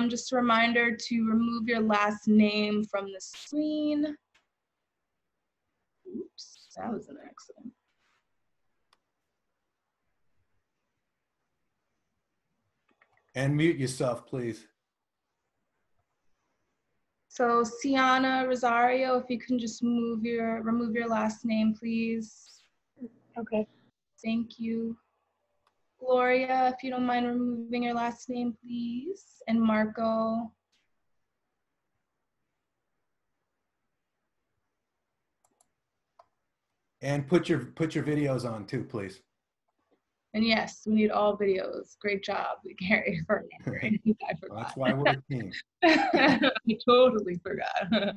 Just a reminder to remove your last name from the screen. Oops, that was an accident. And mute yourself, please. So Sienna Rosario, if you can just remove your last name, please. Okay. Thank you. Gloria, if you don't mind removing your last name, please. And Marco. And put your videos on too, please. And yes, we need all videos. Great job, Gary, for remembering. I forgot. That's why we're a team. I totally forgot.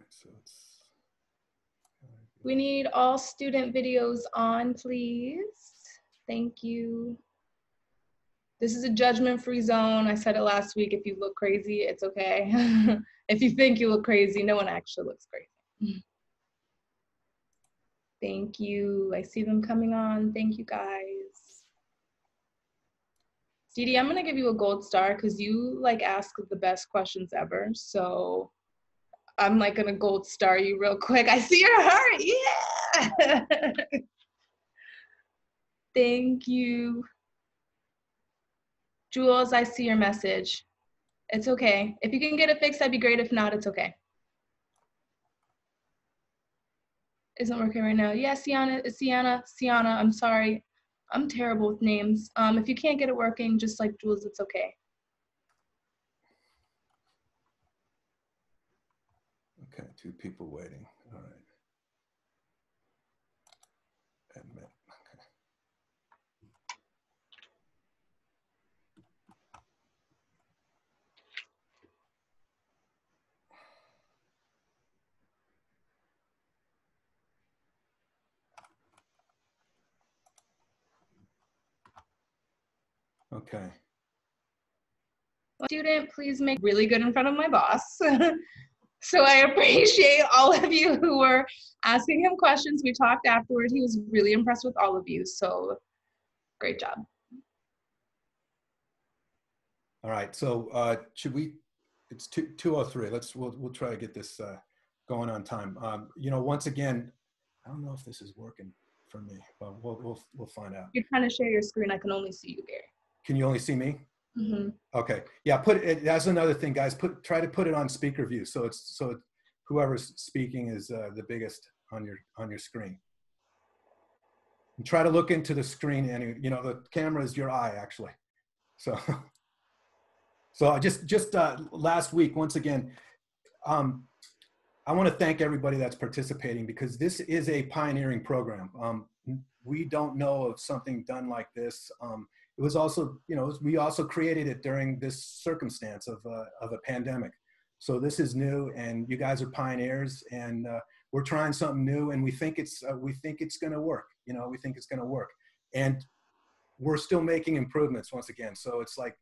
So we need all student videos on, please. Thank you. This is a judgment-free zone. I said it last week. If you look crazy, it's okay. If you think you look crazy, no one actually looks crazy. Thank you. I see them coming on. Thank you, guys. Didi, I'm gonna give you a gold star because you like ask the best questions ever. So I'm like gonna gold star you real quick. I see your heart. Yeah. Thank you. Jules, I see your message. It's okay. If you can get it fixed, that'd be great. If not, it's okay. Isn't working right now. Yeah, Sienna, I'm sorry. I'm terrible with names. If you can't get it working, just like Jules, it's okay. Okay, 2 people waiting. All right. Admit. Okay. Student, please make really good in front of my boss. So I appreciate all of you who were asking him questions. We talked afterward. He was really impressed with all of you. So great job. All right. So should we? It's 2:03. We'll try to get this going on time. You know, once again, I don't know if this is working for me, but we'll find out. You're trying to share your screen. I can only see you, Gary. Can you only see me? Mm-hmm. Okay. Yeah. Put it. That's another thing, guys. Try to put it on speaker view, so whoever's speaking is the biggest on your screen. And try to look into the screen, and you know the camera is your eye actually. So just last week, once again, I want to thank everybody that's participating because this is a pioneering program. We don't know of something done like this. It was also, you know, we also created it during this circumstance of a pandemic. So this is new, and you guys are pioneers, and we're trying something new, and we think it's going to work. You know, we think it's going to work, and we're still making improvements once again. So it's like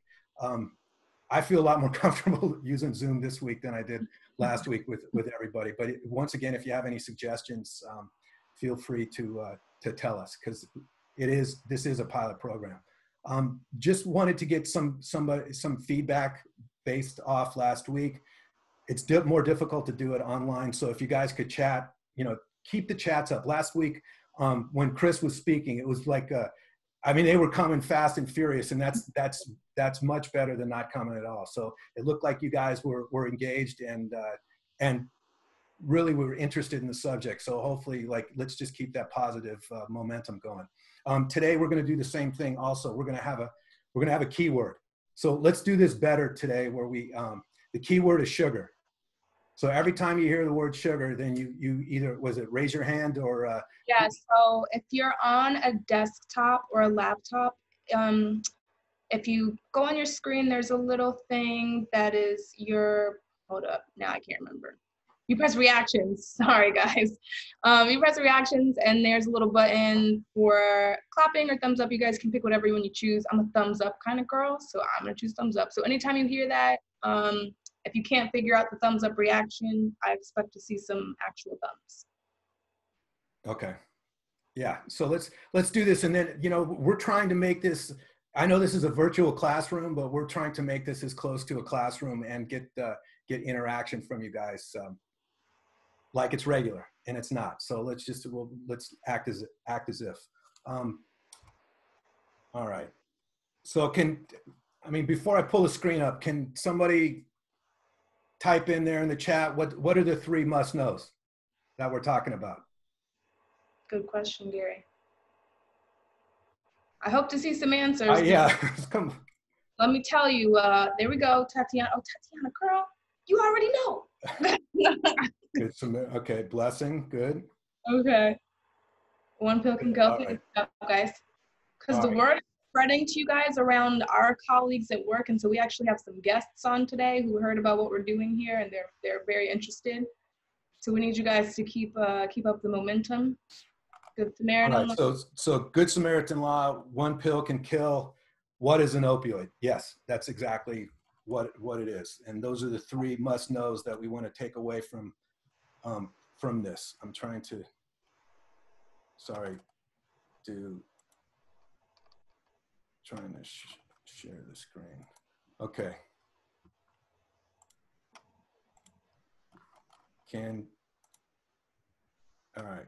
I feel a lot more comfortable using Zoom this week than I did last week with everybody. But once again, if you have any suggestions, feel free to tell us because this is a pilot program. Just wanted to get some feedback based off last week. It's more difficult to do it online. So if you guys could chat, you know, keep the chats up. Last week, when Chris was speaking, it was like, I mean, they were coming fast and furious, and that's much better than not coming at all. So it looked like you guys were engaged and really were interested in the subject. So hopefully, like, let's just keep that positive momentum going. Today we're going to do the same thing. Also, we're going to have a keyword. So let's do this better today, where the keyword is sugar. So every time you hear the word sugar, then you either, raise your hand or yeah, so if you're on a desktop or a laptop, if you go on your screen, there's a little thing that is hold up, now I can't remember. You press reactions, sorry guys. You press reactions and there's a little button for clapping or thumbs up. You guys can pick whatever one you choose. I'm a thumbs up kind of girl, so I'm gonna choose thumbs up. So anytime you hear that, if you can't figure out the thumbs up reaction, I expect to see some actual thumbs. Okay. Yeah, so let's do this, and then we're trying to make this. I know this is a virtual classroom, but we're trying to make this as close to a classroom and get interaction from you guys, like it's regular, and it's not. So let's act as if. All right. So before I pull the screen up, can somebody type in there in the chat what are the 3 must knows that we're talking about? Good question, Gary. I hope to see some answers. Yeah, come. Let me tell you, there we go, Tatiana. Oh, Tatiana, girl, you already know. Good. Okay, blessing, good. Okay. One pill can go. Right. Guys. Because the word is spreading to you guys around our colleagues at work, and so we actually have some guests on today who heard about what we're doing here, and they're very interested. So we need you guys to keep up the momentum. Good Samaritan. All right, so Good Samaritan law, 1 pill can kill. What is an opioid? Yes, that's exactly what it is. And those are the 3 must knows that we want to take away from this. I'm trying to, trying to share the screen. Okay. All right.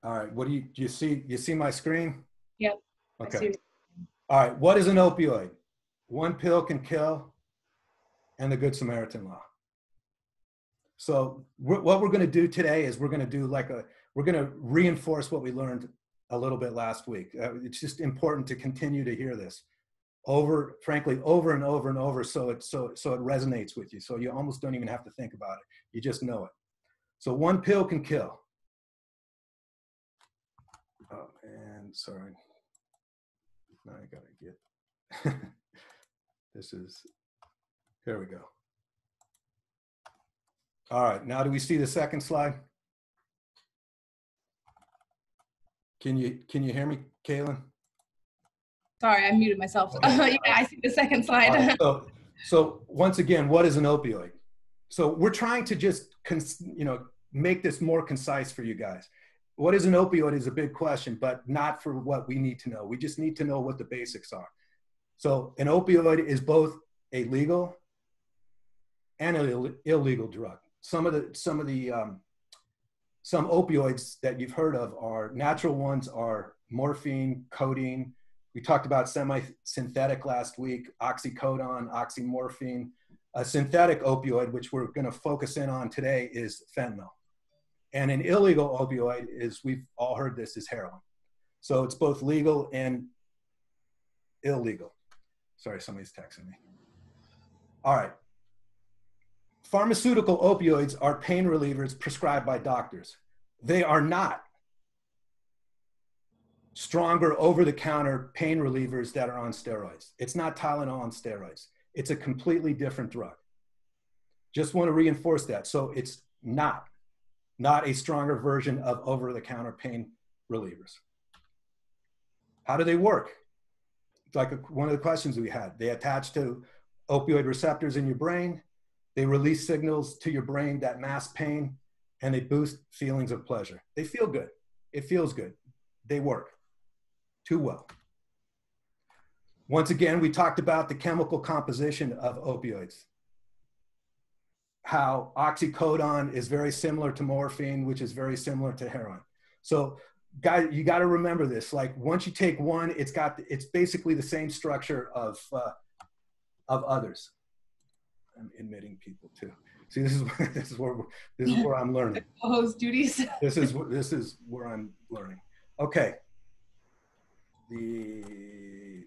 All right, what do you see? You see my screen? Yep. Okay. All right, what is an opioid? 1 pill can kill, and the Good Samaritan law. So what we're gonna do today is we're gonna reinforce what we learned a little bit last week. It's just important to continue to hear this frankly, over and over and over, so it resonates with you. So you almost don't even have to think about it. You just know it. So 1 pill can kill. Oh, and sorry. Now I gotta get, here we go. All right, now do we see the second slide? Can you hear me, Kaylin? Sorry, I muted myself. Yeah, I see the second slide. Right, so once again, what is an opioid? So we're trying to just make this more concise for you guys. What is an opioid is a big question, but not for what we need to know. We just need to know what the basics are. So an opioid is both a legal and an illegal drug. Some opioids that you've heard of are natural ones are morphine, codeine. We talked about semi-synthetic last week, oxycodone, oxymorphine. A synthetic opioid, which we're going to focus in on today, is fentanyl. And an illegal opioid we've all heard this, is heroin. So it's both legal and illegal. Sorry, somebody's texting me. All right. Pharmaceutical opioids are pain relievers prescribed by doctors. They are not stronger over-the-counter pain relievers that are on steroids. It's not Tylenol on steroids. It's a completely different drug. Just want to reinforce that. So it's not a stronger version of over-the-counter pain relievers. How do they work? Like one of the questions we had. They attach to opioid receptors in your brain. They release signals to your brain that mask pain, and they boost feelings of pleasure. They feel good. It feels good. They work too well. Once again, we talked about the chemical composition of opioids. How oxycodone is very similar to morphine, which is very similar to heroin. So guys, you got to remember this. Like once you take one, it's basically the same structure of others. I'm admitting people too. See, this is where I'm learning. Co-host duties. This is where I'm learning. Okay. The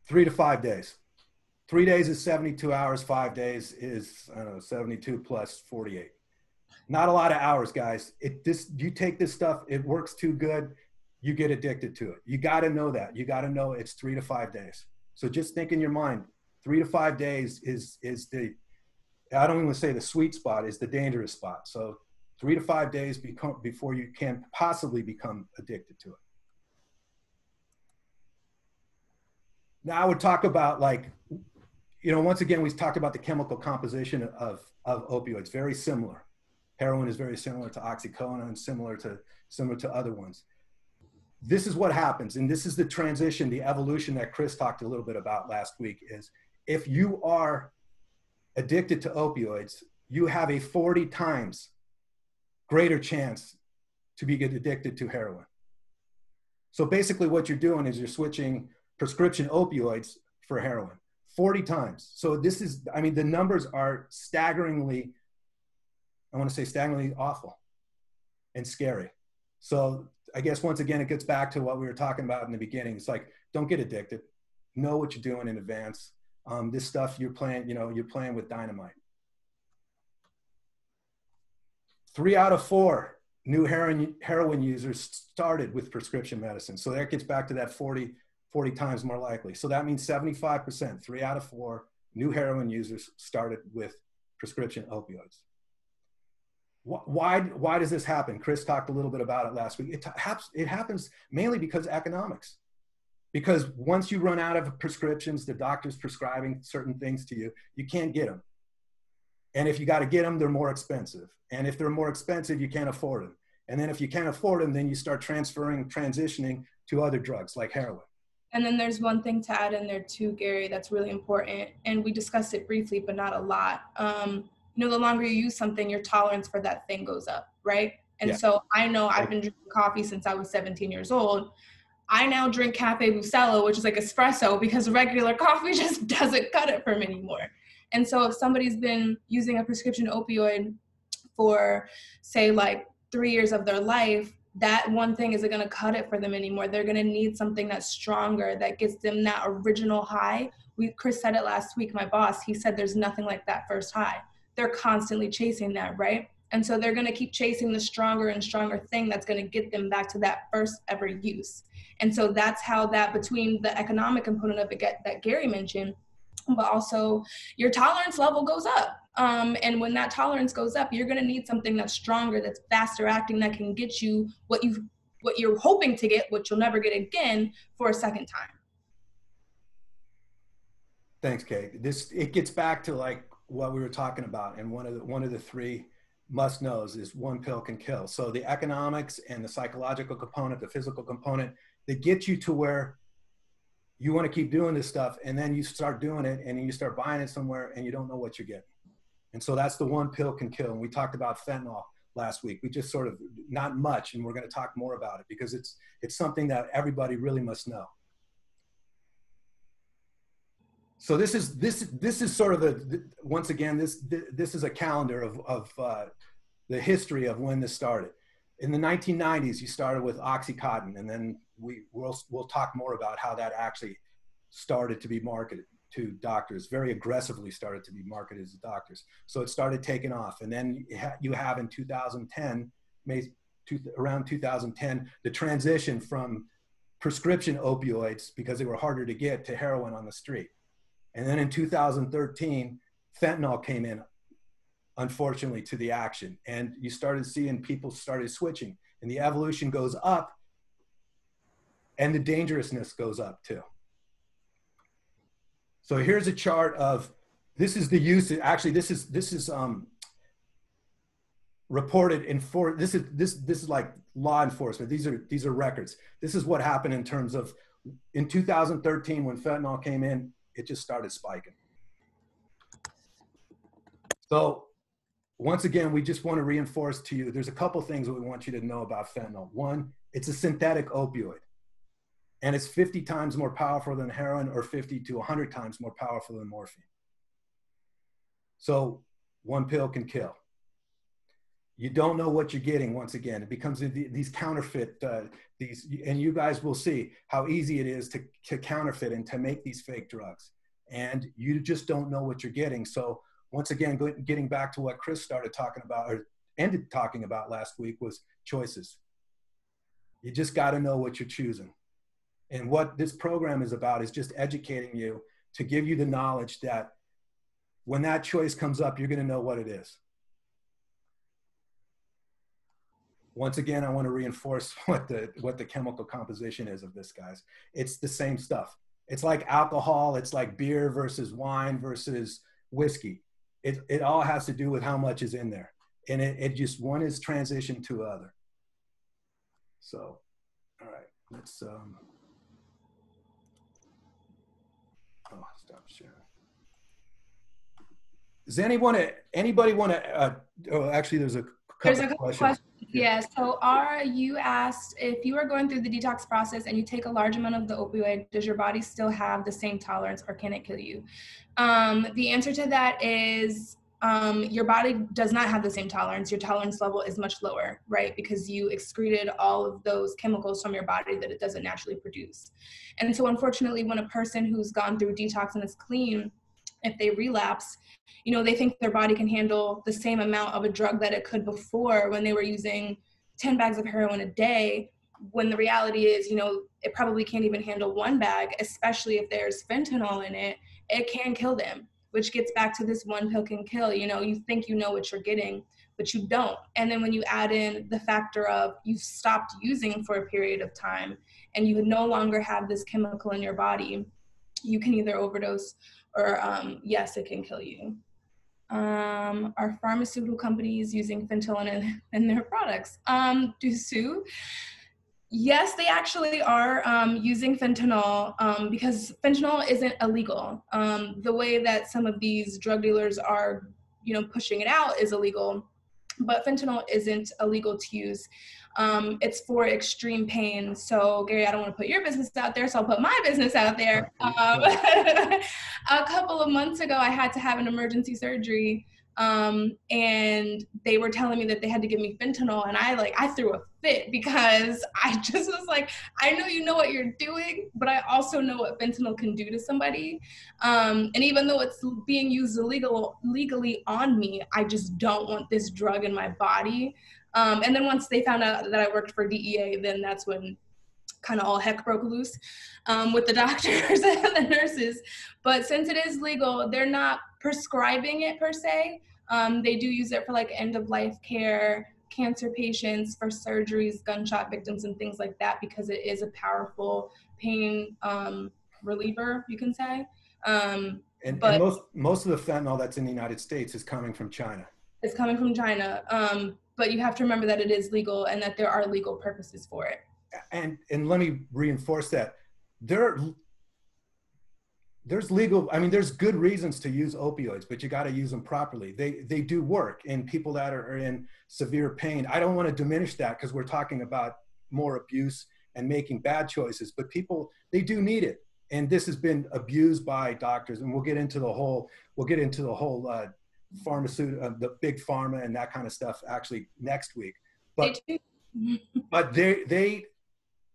3 to 5 days. 3 days is 72 hours. 5 days is, I don't know, 72 plus 48. Not a lot of hours, guys. You take this stuff, it works too good, you get addicted to it. You got to know that. You got to know it's 3 to 5 days. So just think in your mind, 3 to 5 days is the, I don't even say the sweet spot, is the dangerous spot. So 3 to 5 days before you can possibly become addicted to it. Now I would talk about, like, you know, once again, we talked about the chemical composition of opioids, very similar. Heroin is very similar to oxycodone, similar to other ones. This is what happens, and this is the transition, the evolution that Chris talked a little bit about last week, is if you are addicted to opioids, you have a 40 times greater chance to be addicted to heroin. So basically what you're doing is you're switching prescription opioids for heroin 40 times. So this is, I mean, the numbers are staggeringly, I want to say staggeringly awful and scary. So I guess once again, it gets back to what we were talking about in the beginning. It's like, don't get addicted. Know what you're doing in advance. This stuff you're playing, you know, you're playing with dynamite. 3 out of 4 new heroin users started with prescription medicine. So that gets back to that 40 times more likely. So that means 75%, 3 out of 4 new heroin users started with prescription opioids. Why does this happen? Chris talked a little bit about it last week. It happens mainly because economics. Because once you run out of prescriptions, the doctor's prescribing certain things to you, you can't get them. And if you got to get them, they're more expensive. And if they're more expensive, you can't afford them. And then if you can't afford them, then you start transitioning to other drugs like heroin. And then there's one thing to add in there too, Gary, that's really important. And we discussed it briefly, but not a lot. You know, the longer you use something, your tolerance for that thing goes up, right? And so I know I've been drinking coffee since I was 17 years old. I now drink Cafe Bustelo, which is like espresso, because regular coffee just doesn't cut it for me anymore. And so if somebody's been using a prescription opioid for, say, like 3 years of their life, that one thing isn't going to cut it for them anymore. They're going to need something that's stronger, that gets them that original high. Chris said it last week, my boss, he said there's nothing like that first high. They're constantly chasing that, right? And so they're going to keep chasing the stronger and stronger thing that's going to get them back to that first ever use. And so that's how that, between the economic component of it that Gary mentioned, but also your tolerance level goes up. And when that tolerance goes up, you're going to need something that's stronger, that's faster acting, that can get you what you're hoping to get, which you'll never get again, for a second time. Thanks, Kate. It gets back to like what we were talking about, and one of the 3 must knows is one pill can kill. So the economics and the psychological component, the physical component, they get you to where you want to keep doing this stuff, and then you start doing it, and you start buying it somewhere, and you don't know what you're getting. And so that's the one pill can kill. And we talked about fentanyl last week. We just sort of, not much, and we're going to talk more about it because it's something that everybody really must know. So this is sort of once again, this is a calendar of the history of when this started. In the 1990s, you started with Oxycontin, and then we'll talk more about how that actually started to be marketed to doctors, very aggressively started to be marketed to doctors. So it started taking off. And then you have in 2010, around 2010, the transition from prescription opioids, because they were harder to get, to heroin on the street. And then in 2013, fentanyl came in, unfortunately, to the action. And you started seeing people started switching, and the evolution goes up and the dangerousness goes up too. So here's a chart of, this is the use, actually this is reported in this is like law enforcement. These are records. This is what happened in terms of, in 2013 when fentanyl came in, it just started spiking. So once again, we just want to reinforce to you, there's a couple things that we want you to know about fentanyl. One, it's a synthetic opioid, and it's 50 times more powerful than heroin, or 50 to 100 times more powerful than morphine. So one pill can kill. You don't know what you're getting. Once again, it becomes these counterfeit, and you guys will see how easy it is to counterfeit and to make these fake drugs. And you just don't know what you're getting. So once again, getting back to what Chris started talking about, or ended talking about last week, was choices. You just got to know what you're choosing. And what this program is about is just educating you, to give you the knowledge that when that choice comes up, you're going to know what it is. Once again, I want to reinforce what the chemical composition is of this, guys. It's the same stuff. It's like alcohol. It's like beer versus wine versus whiskey. It all has to do with how much is in there. And it just, one is transition to other. So, all right, let's, oh, stop sharing. Does anybody want to, oh, actually there's a couple of questions. Yeah, so you asked, if you are going through the detox process and you take a large amount of the opioid, does your body still have the same tolerance or can it kill you? The answer to that is your body does not have the same tolerance. Your tolerance level is much lower, right? Because you excreted all of those chemicals from your body that it doesn't naturally produce. And so unfortunately, when a person who's gone through detox and is clean, if they relapse, you know, they think their body can handle the same amount of a drug that it could before when they were using 10 bags of heroin a day, when the reality is, you know, it probably can't even handle one bag, especially if there's fentanyl in it. It can kill them, which gets back to this one pill can kill. You know, you think you know what you're getting, but you don't. And then when you add in the factor of you've stopped using for a period of time and you no longer have this chemical in your body, you can either overdose or yes, it can kill you. Are pharmaceutical companies using fentanyl in their products? Do sue? Yes, they actually are using fentanyl because fentanyl isn't illegal. The way that some of these drug dealers are, you know, pushing it out is illegal, but fentanyl isn't illegal to use. It's for extreme pain. So Gary, I don't want to put your business out there, so I'll put my business out there. A couple of months ago, I had to have an emergency surgery. And they were telling me that they had to give me fentanyl, and I threw a fit because I just was like, I know you know what you're doing, but I also know what fentanyl can do to somebody. And even though it's being used legally on me, I just don't want this drug in my body. And then once they found out that I worked for DEA, then that's when kind of all heck broke loose with the doctors and the nurses. But since it is legal, they're not prescribing it per se. They do use it for like end of life care, cancer patients, for surgeries, gunshot victims, and things like that, because it is a powerful pain reliever, you can say. And most of the fentanyl that's in the United States is coming from China. It's coming from China. But you have to remember that it is legal and that there are legal purposes for it. And let me reinforce that there's legal, I mean, there's good reasons to use opioids, but you got to use them properly. They do work in people that are in severe pain. I don't want to diminish that because we're talking about more abuse and making bad choices, but people, they do need it. And this has been abused by doctors, and we'll get into the whole pharmaceutical, the big pharma and that kind of stuff actually next week. But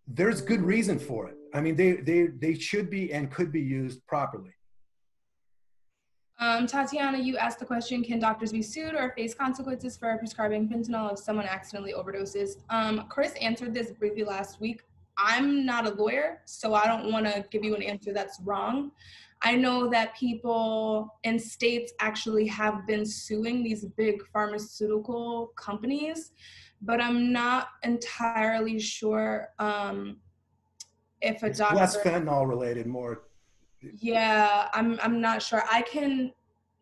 there's good reason for it. I mean, they should be and could be used properly. Tatiana, you asked the question, can doctors be sued or face consequences for prescribing fentanyl if someone accidentally overdoses? Chris answered this briefly last week. I'm not a lawyer, so I don't want to give you an answer that's wrong. I know that people in states actually have been suing these big pharmaceutical companies, but I'm not entirely sure if a doctor... Less fentanyl related, more... Yeah, I'm not sure. I can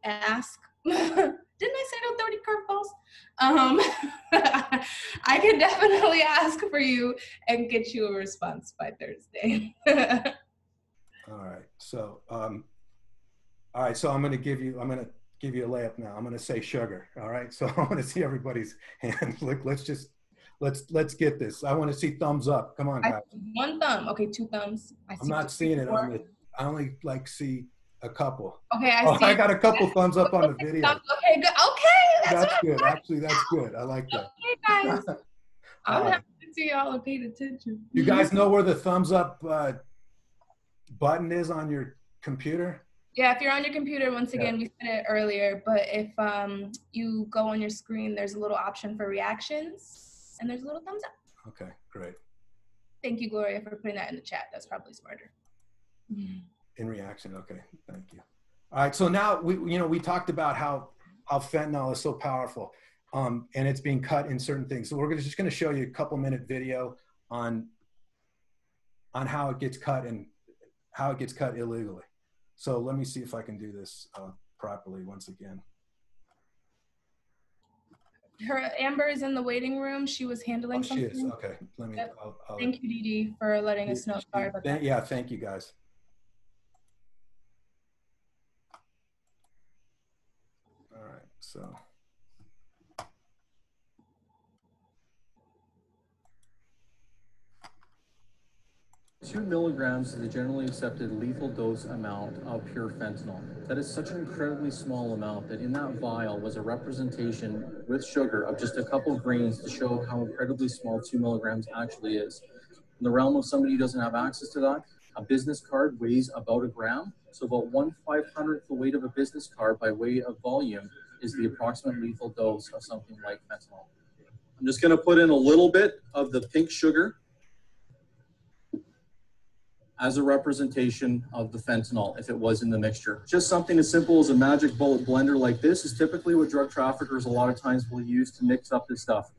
ask. Didn't I say no 30 curveballs? I can definitely ask for you and get you a response by Thursday. All right. So, so I'm going to give you a layup now. I'm going to say sugar. All right. So I want to see everybody's hand. Look, let's get this. I want to see thumbs up. Come on, guys. One thumb. Okay, two thumbs. I'm not seeing it on the, I only see a couple. Okay, I got a couple thumbs up on the video. Okay, good. Okay, that's good. Actually, that's good. I like that. Okay, guys. I'm happy to see y'all have paid attention. You guys know where the thumbs up button is on your computer? Yeah, if you're on your computer, once again, we said it earlier, but if you go on your screen, there's a little option for reactions, and there's a little thumbs up. Okay, great. Thank you, Gloria, for putting that in the chat. That's probably smarter. In reaction, okay, thank you. All right, so now we talked about how fentanyl is so powerful, and it's being cut in certain things. So we're just going to show you a couple-minute video on how it gets cut, and how it gets cut illegally. So let me see if I can do this properly once again. Amber is in the waiting room. She was handling Oh, she something. is. Okay. Let me. Yep. I'll, Thank you, Dee Dee, for letting us know. Sorry about that. Yeah, thank you guys. All right, so. 2 milligrams is the generally accepted lethal dose amount of pure fentanyl. That is such an incredibly small amount that in that vial was a representation with sugar of just a couple grains to show how incredibly small 2 milligrams actually is. In the realm of somebody who doesn't have access to that, a business card weighs about a gram. So about 1/500th the weight of a business card by way of volume is the approximate lethal dose of something like fentanyl. I'm just going to put in a little bit of the pink sugar as a representation of the fentanyl if it was in the mixture. Just something as simple as a magic bullet blender like this is typically what drug traffickers a lot of times will use to mix up this stuff.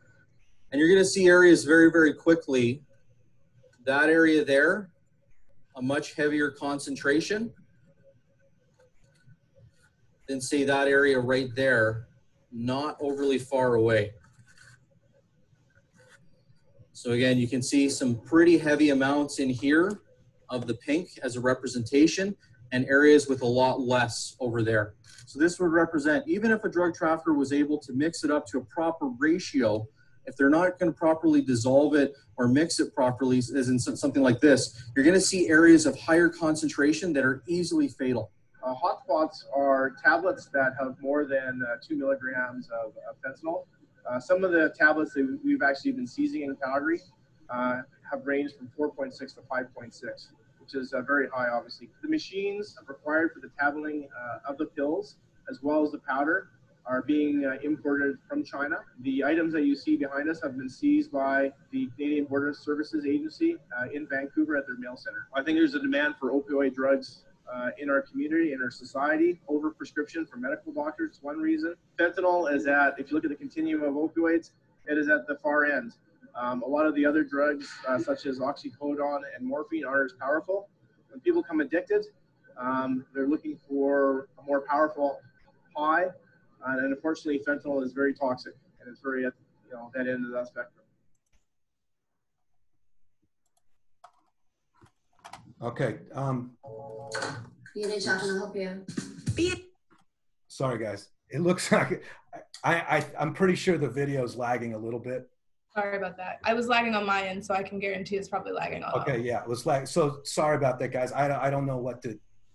And you're going to see areas very, very quickly. That area there, a much heavier concentration than say that area right there, not overly far away. So again, you can see some pretty heavy amounts in here of the pink as a representation and areas with a lot less over there. So this would represent, even if a drug trafficker was able to mix it up to a proper ratio, if they're not going to properly dissolve it or mix it properly, as in something like this, you're going to see areas of higher concentration that are easily fatal. Hotspots are tablets that have more than 2 milligrams of fentanyl. Some of the tablets that we've actually been seizing in Calgary have ranged from 4.6 to 5.6, which is very high, obviously. The machines required for the tableting of the pills, as well as the powder, are being imported from China. The items that you see behind us have been seized by the Canadian Border Services Agency in Vancouver at their mail center. I think there's a demand for opioid drugs in our community, in our society. Over-prescription for medical doctors is one reason. Fentanyl is at, if you look at the continuum of opioids, it is at the far end. A lot of the other drugs, such as oxycodone and morphine, aren't as powerful. When people become addicted, they're looking for a more powerful high, and unfortunately, fentanyl is very toxic, and it's very at that end of that spectrum. Okay. How can I help you? Sorry, guys. It looks like I'm pretty sure the video's lagging a little bit. Sorry about that. I was lagging on my end, so I can guarantee it's probably lagging on. Okay, yeah, it was lag. So sorry about that, guys. I don't know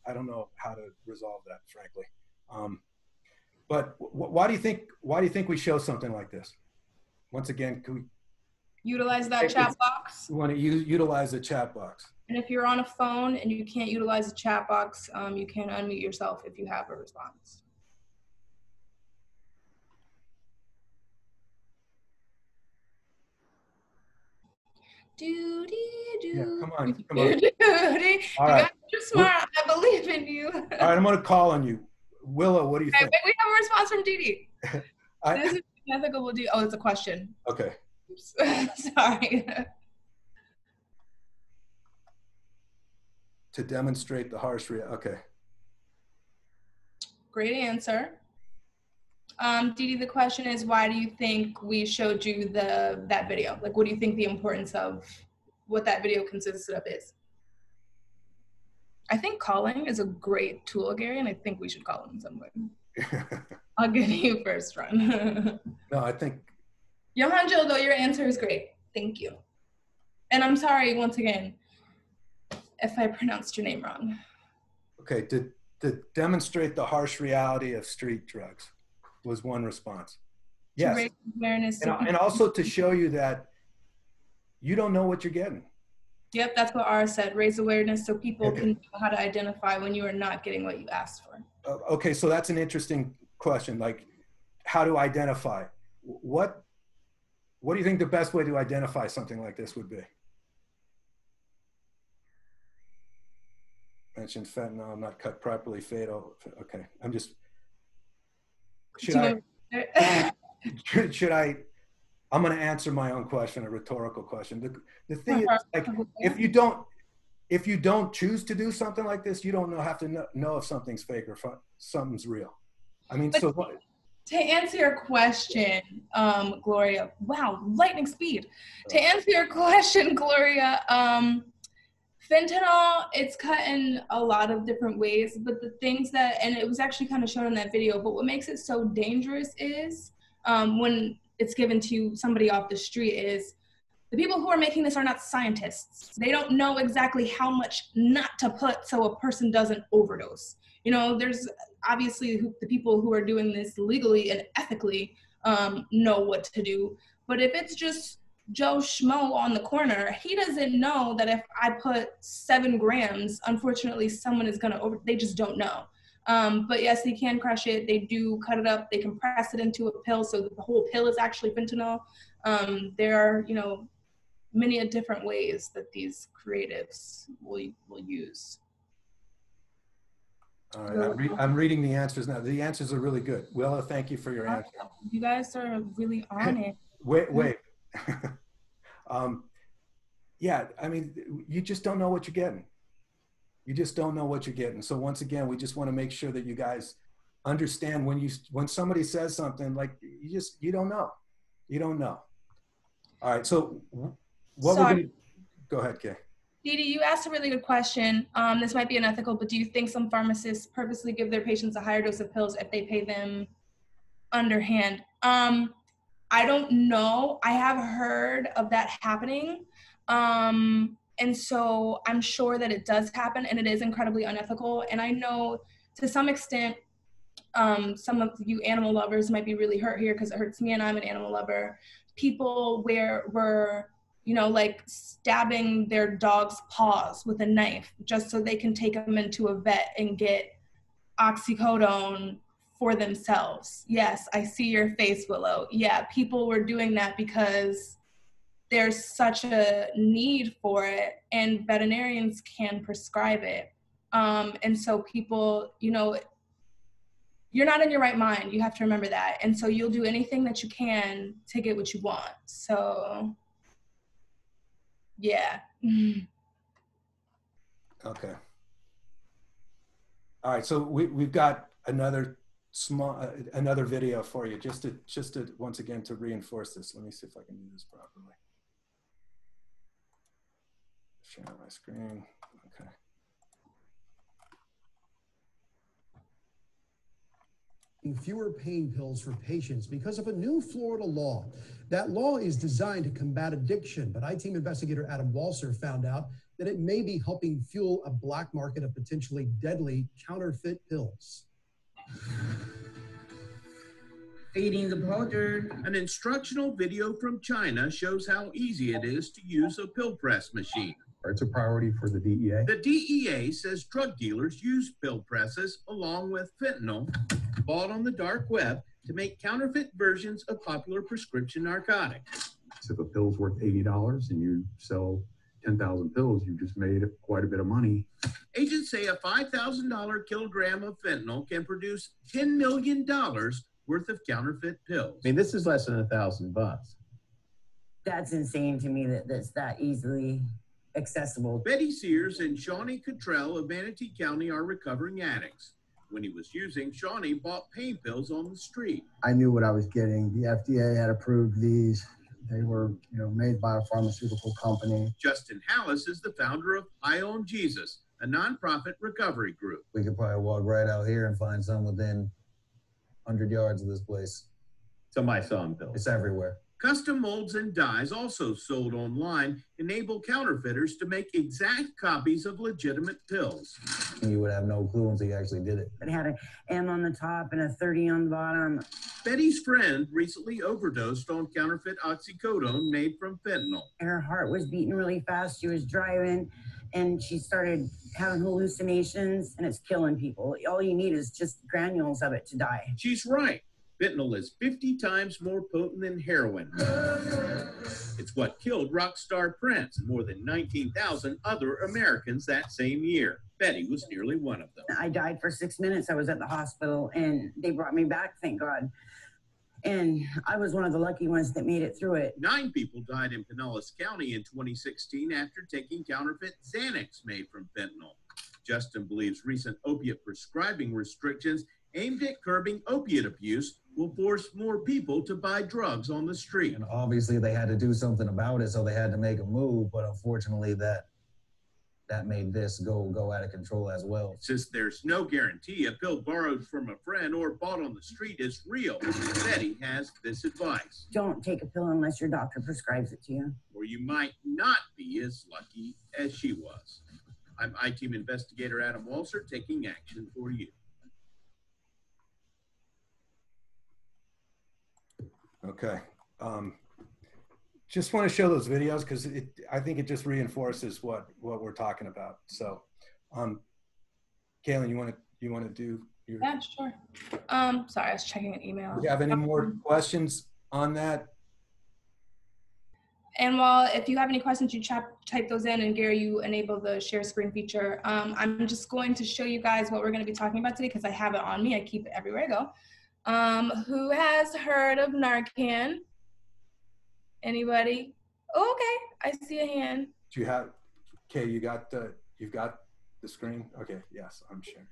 I don't know how to resolve that, frankly. But why do you think we show something like this? Once again, can we utilize that chat box? We want to utilize the chat box. And if you're on a phone and you can't utilize the chat box, you can unmute yourself if you have a response. Yeah, come on. All right. You're smart. I believe in you. All right, I'm going to call on you. Willow, what do you think? Wait, we have a response from Dee Dee. This is ethical. Oh, it's a question. Okay. Oops. Sorry. To demonstrate the harsh reality. Okay. Great answer. Dee Dee, the question is, why do you think we showed you that video? Like, what do you think the importance of what that video consisted of is? I think calling is a great tool, Gary, and I think we should call him in some way. I'll give you first run. No, I think. Johan Gildo, your answer is great. Thank you. And I'm sorry, once again, if I pronounced your name wrong. Okay, to demonstrate the harsh reality of street drugs was one response. Yes. To raise awareness. And also to show you that you don't know what you're getting. Yep, that's what R said. Raise awareness so people can know how to identify when you are not getting what you asked for. Okay, so that's an interesting question. Like, how to identify? What do you think the best way to identify something like this would be? Mentioned fentanyl, not cut properly, fatal. Okay, I'm just. Should I? I'm going to answer my own question, a rhetorical question. The thing is, like, if you don't, if you don't choose to do something like this, you don't have to know if something's fake or something's real. I mean, but so to answer your question, Gloria, wow, lightning speed. To answer your question, Gloria, fentanyl, it's cut in a lot of different ways, but the things that, and it was actually kind of shown in that video, but what makes it so dangerous is when it's given to somebody off the street is the people who are making this are not scientists. They don't know exactly how much not to put so a person doesn't overdose. You know, there's obviously the people who are doing this legally and ethically know what to do. But if it's just Joe Schmo on the corner, he doesn't know that if I put 7 grams, unfortunately, someone is going to they just don't know. But yes, they can crush it. They do cut it up. They compress it into a pill so that the whole pill is actually fentanyl. There are, you know, many different ways that these creatives will use. all right, I'm reading the answers now. The answers are really good. Willa, thank you for your answer. You guys are really on it. Wait. Yeah, I mean, you just don't know what you're getting. You just don't know what you're getting. So once again, we just want to make sure that you guys understand when somebody says something, like, you don't know. You don't know. All right, so what we're gonna, go ahead, Kay. Didi, you asked a really good question. This might be unethical, but do you think some pharmacists purposely give their patients a higher dose of pills if they pay them underhand? I don't know. I have heard of that happening. And so I'm sure that it does happen, and it is incredibly unethical. And I know to some extent, some of you animal lovers might be really hurt here because it hurts me and I'm an animal lover. People were, you know, like stabbing their dog's paws with a knife just so they can take them into a vet and get oxycodone for themselves. Yes, I see your face, Willow. Yeah, people were doing that because there's such a need for it and veterinarians can prescribe it. And so people, you know, you're not in your right mind. You have to remember that. And so you'll do anything that you can to get what you want. So, yeah. Okay. All right, so we've got another video for you, just to once again to reinforce this. Let me see if I can do this properly. Share my screen. Okay. Fewer pain pills for patients because of a new Florida law. That law is designed to combat addiction, but I-Team investigator Adam Walser found out that it may be helping fuel a black market of potentially deadly counterfeit pills. Feeding the powder. An instructional video from China shows how easy it is to use a pill press machine. It's a priority for the DEA. The DEA says drug dealers use pill presses along with fentanyl bought on the dark web to make counterfeit versions of popular prescription narcotics. So if a pill's worth $80 and you sell 10,000 pills, you just made quite a bit of money. Agents say a $5,000 kilogram of fentanyl can produce $10 million worth of counterfeit pills. I mean, this is less than $1,000. That's insane to me that that's that easily accessible. Betty Sears and Shawnee Cottrell of Manatee County are recovering addicts. When he was using, Shawnee bought pain pills on the street. I knew what I was getting. The FDA had approved these. They were, made by a pharmaceutical company. Justin Hallis is the founder of I Own Jesus, a nonprofit recovery group. We could probably walk right out here and find some within 100 yards of this place. Somebody selling pills. It's everywhere. Custom molds and dyes, also sold online, enable counterfeiters to make exact copies of legitimate pills. You would have no clue until you actually did it. It had an M on the top and a 30 on the bottom. Betty's friend recently overdosed on counterfeit oxycodone made from fentanyl. Her heart was beating really fast. She was driving, and she started having hallucinations, and it's killing people. All you need is just granules of it to die. She's right. Fentanyl is 50 times more potent than heroin. It's what killed rock star Prince and more than 19,000 other Americans that same year. Betty was nearly one of them. I died for 6 minutes. I was at the hospital, and they brought me back, thank God. And I was one of the lucky ones that made it through it. 9 people died in Pinellas County in 2016 after taking counterfeit Xanax made from fentanyl. Justin believes recent opiate prescribing restrictions aimed at curbing opiate abuse will force more people to buy drugs on the street. And obviously they had to do something about it, so they had to make a move, but unfortunately that made this go out of control as well. Since there's no guarantee a pill borrowed from a friend or bought on the street is real, Betty has this advice. Don't take a pill unless your doctor prescribes it to you. Or you might not be as lucky as she was. I'm I-Team investigator Adam Walser taking action for you. Okay. Just want to show those videos because I think it just reinforces what we're talking about. So, Kaylin, you want to do your? Yeah, sure. Sorry, I was checking an email. Do you have any more questions on that? And while if you have any questions, you type those in, and Gary, you enable the share screen feature. I'm just going to show you guys what we're going to be talking about today because I have it on me. I keep it everywhere I go. Who has heard of Narcan? Anybody? Oh, okay, I see a hand. Do you have? Okay, you've got the screen. Okay, yes, I'm sharing.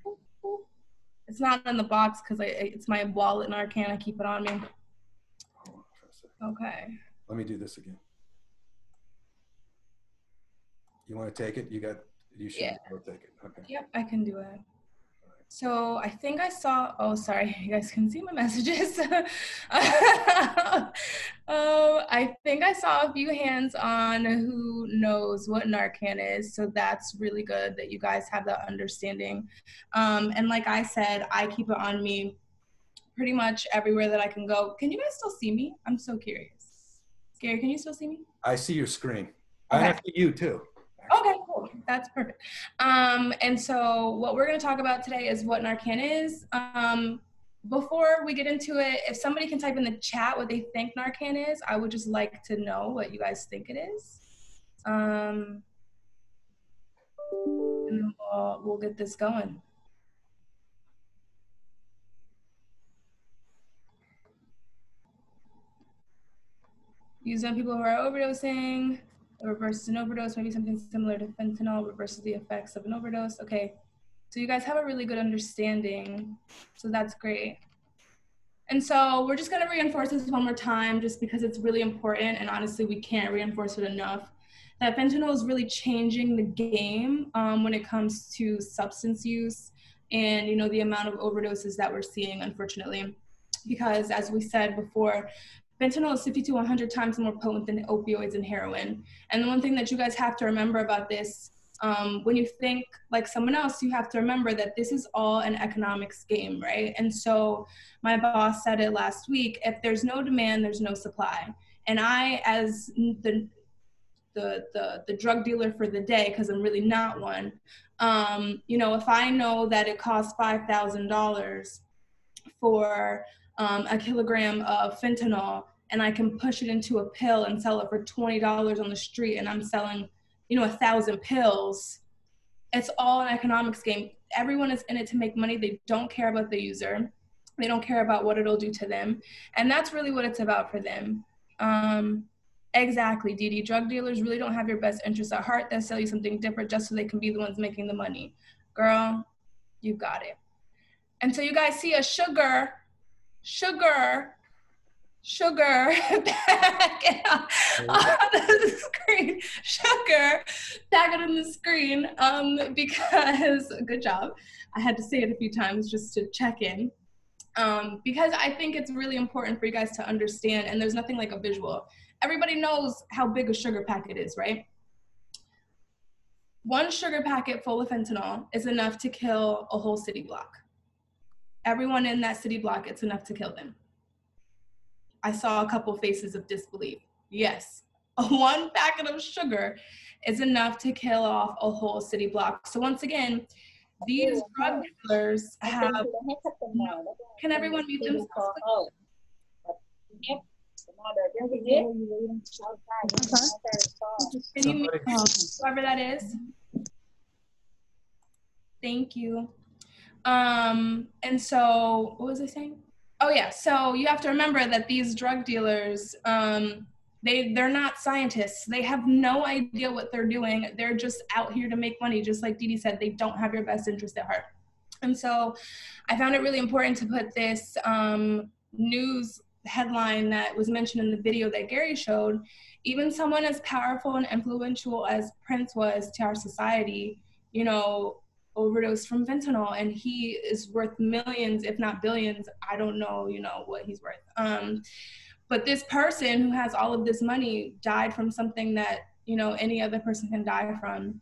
It's not in the box because it's my wallet Narcan. I keep it on me. Hold on for a second. Okay. Let me do this again. You want to take it? You should go take it. Okay. Yep, I can do it. So I think I saw, oh, sorry, you guys can see my messages. I think I saw a few hands on who knows what Narcan is. So that's really good that you guys have that understanding. And like I said, I keep it on me pretty much everywhere that I can go. Can you guys still see me? I'm so curious. Gary, can you still see me? I see your screen. Okay. I see you too. Okay, cool. That's perfect. And so what we're going to talk about today is what Narcan is. Before we get into it, if somebody can type in the chat what they think Narcan is, I would just like to know what you guys think it is. And we'll get this going. Used on people who are overdosing. It reverses an overdose, maybe something similar to fentanyl, reverses the effects of an overdose. Okay, so you guys have a really good understanding, so that's great. And so we're just gonna reinforce this one more time just because it's really important, and honestly, we can't reinforce it enough, that fentanyl is really changing the game when it comes to substance use and, you know, the amount of overdoses that we're seeing, unfortunately, because as we said before, fentanyl is 50 to 100 times more potent than opioids and heroin. And the one thing that you guys have to remember about this, when you think like someone else, you have to remember that this is all an economics game, right? And so my boss said it last week, if there's no demand, there's no supply. And I, as the drug dealer for the day, because I'm really not one, you know, if I know that it costs $5,000 for a kilogram of fentanyl, and I can push it into a pill and sell it for $20 on the street, and I'm selling, you know, 1,000 pills. It's all an economics game. Everyone is in it to make money. They don't care about the user. They don't care about what it'll do to them. And that's really what it's about for them. Exactly, Dee Dee. Drug dealers really don't have your best interests at heart. They'll sell you something different just so they can be the ones making the money. Girl, you got it. And so you guys see a sugar back on the screen. Sugar back on the screen because, good job. I had to say it a few times just to check in. Because I think it's really important for you guys to understand, and there's nothing like a visual. Everybody knows how big a sugar packet is, right? One sugar packet full of fentanyl is enough to kill a whole city block. Everyone in that city block, it's enough to kill them. I saw a couple faces of disbelief. Yes, one packet of sugar is enough to kill off a whole city block. So once again, these drug dealers have, can everyone mute themselves? Can you mute whoever that is? Thank you. And so, what was I saying? Oh yeah, so you have to remember that these drug dealers, they're not scientists. They have no idea what they're doing. They're just out here to make money. Just like Dee Dee said, they don't have your best interest at heart. And so I found it really important to put this news headline that was mentioned in the video that Gary showed. Even someone as powerful and influential as Prince was to our society, you know, overdosed from fentanyl, and he is worth millions, if not billions. I don't know, you know, what he's worth. But this person who has all of this money died from something that, you know, any other person can die from.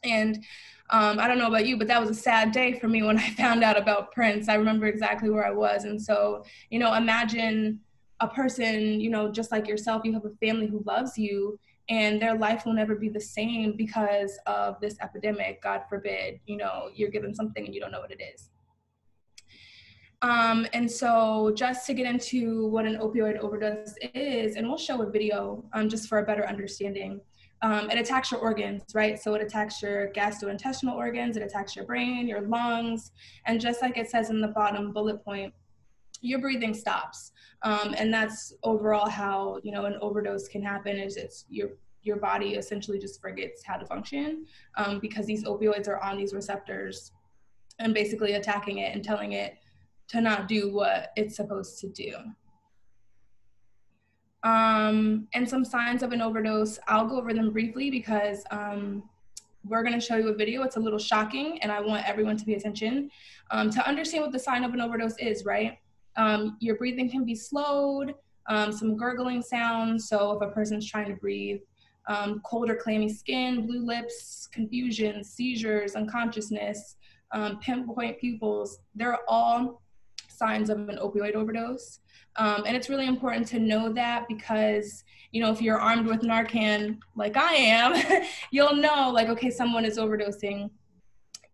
And I don't know about you, but that was a sad day for me when I found out about Prince. I remember exactly where I was. And so, you know, imagine a person, you know, just like yourself, you have a family who loves you, and their life will never be the same because of this epidemic. God forbid, you know, you're given something and you don't know what it is. And so just to get into what an opioid overdose is, and we'll show a video just for a better understanding. It attacks your organs, right? So it attacks your gastrointestinal organs, it attacks your brain, your lungs, and just like it says in the bottom bullet point, your breathing stops. And that's overall how, you know, an overdose can happen, is it's your body essentially just forgets how to function because these opioids are on these receptors and basically attacking it and telling it to not do what it's supposed to do. And some signs of an overdose, I'll go over them briefly because we're gonna show you a video. It's a little shocking and I want everyone to pay attention to understand what the sign of an overdose is, right? Your breathing can be slowed, some gurgling sounds, so if a person's trying to breathe, cold or clammy skin, blue lips, confusion, seizures, unconsciousness, pinpoint pupils, they're all signs of an opioid overdose. And it's really important to know that because, you know, if you're armed with Narcan like I am, you'll know like, okay, someone is overdosing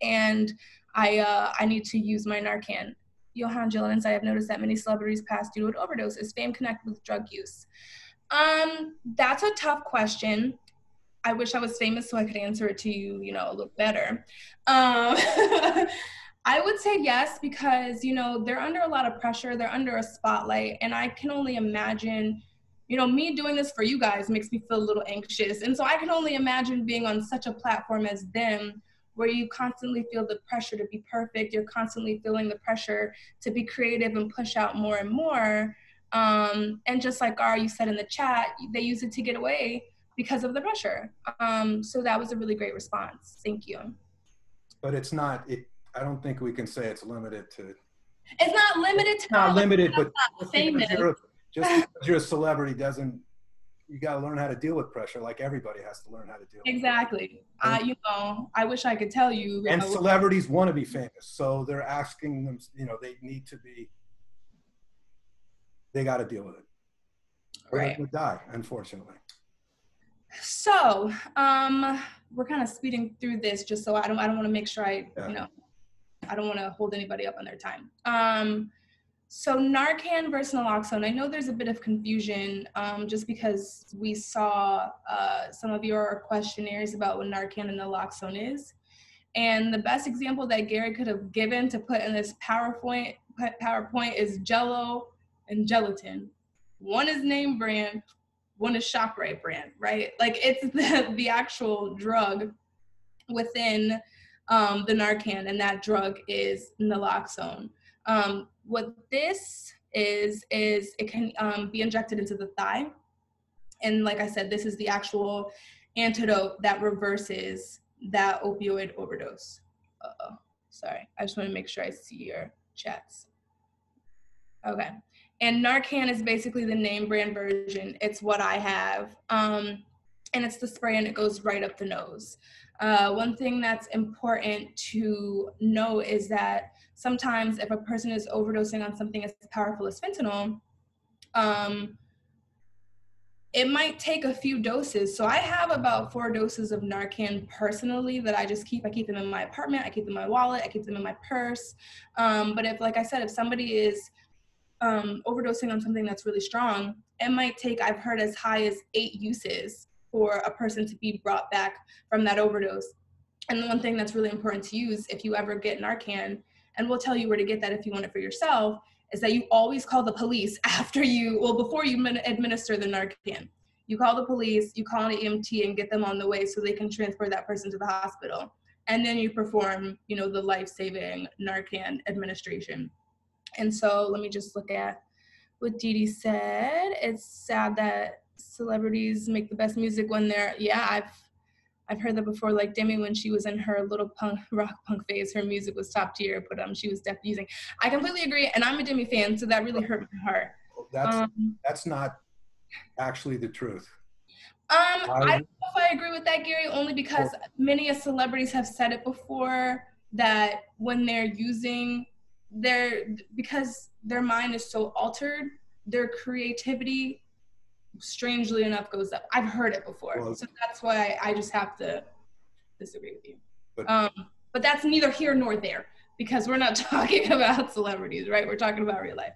and I need to use my Narcan. Johan Jillens, I have noticed that many celebrities pass due to an overdose. Is fame connected with drug use? That's a tough question. I wish I was famous so I could answer it to you, you know, a little better. I would say yes, because, you know, they're under a lot of pressure. They're under a spotlight. And I can only imagine, you know, me doing this for you guys makes me feel a little anxious. And so I can only imagine being on such a platform as them, where you constantly feel the pressure to be perfect. You're constantly feeling the pressure to be creative and push out more and more. And just like you said in the chat, they use it to get away because of the pressure. So that was a really great response. Thank you. But it's not, I don't think we can say it's limited to. It's not limited to. Not limited, but just famous. Because you're a celebrity doesn't, you got to learn how to deal with pressure like everybody has to learn how to deal with Exactly. You know, I wish I could tell you. And celebrities want to be famous. So they're asking them, you know, they need to be, they got to deal with it. Or right. They would die, unfortunately. So we're kind of speeding through this just so I don't want to make sure you know, I don't want to hold anybody up on their time. So Narcan versus naloxone, I know there's a bit of confusion just because we saw some of your questionnaires about what Narcan and naloxone is. And the best example that Gary could have given to put in this PowerPoint is Jell-O and gelatin. One is name brand, one is ShopRite brand, right? Like it's the actual drug within the Narcan, and that drug is naloxone. What this is it can be injected into the thigh. And like I said, this is the actual antidote that reverses that opioid overdose. Sorry, I just want to make sure I see your chats. Okay. And Narcan is basically the name brand version. It's what I have. And it's the spray and it goes right up the nose. One thing that's important to know is that sometimes if a person is overdosing on something as powerful as fentanyl, it might take a few doses. So I have about 4 doses of Narcan personally that I just keep. I keep them in my apartment, I keep them in my wallet, I keep them in my purse. But if, like I said, if somebody is overdosing on something that's really strong, it might take, I've heard, as high as 8 uses for a person to be brought back from that overdose. And the one thing that's really important to use if you ever get Narcan, and we'll tell you where to get that if you want it for yourself, is that you always call the police after you, well, before you administer the Narcan. You call the police, you call an EMT and get them on the way so they can transfer that person to the hospital. And then you perform, you know, the life-saving Narcan administration. And so let me just look at what Dee Dee said. It's sad that celebrities make the best music when they're, yeah, I've heard that before. Like Demi, when she was in her little rock punk phase, her music was top tier, but she was definitely using. I completely agree, and I'm a Demi fan, so that really hurt my heart. That's not actually the truth. I don't know if I agree with that, Gary, only because many celebrities have said it before that when they're using because their mind is so altered, their creativity, strangely enough, goes up. I've heard it before, so that's why I just have to disagree with you. But that's neither here nor there, because we're not talking about celebrities, right? We're talking about real life.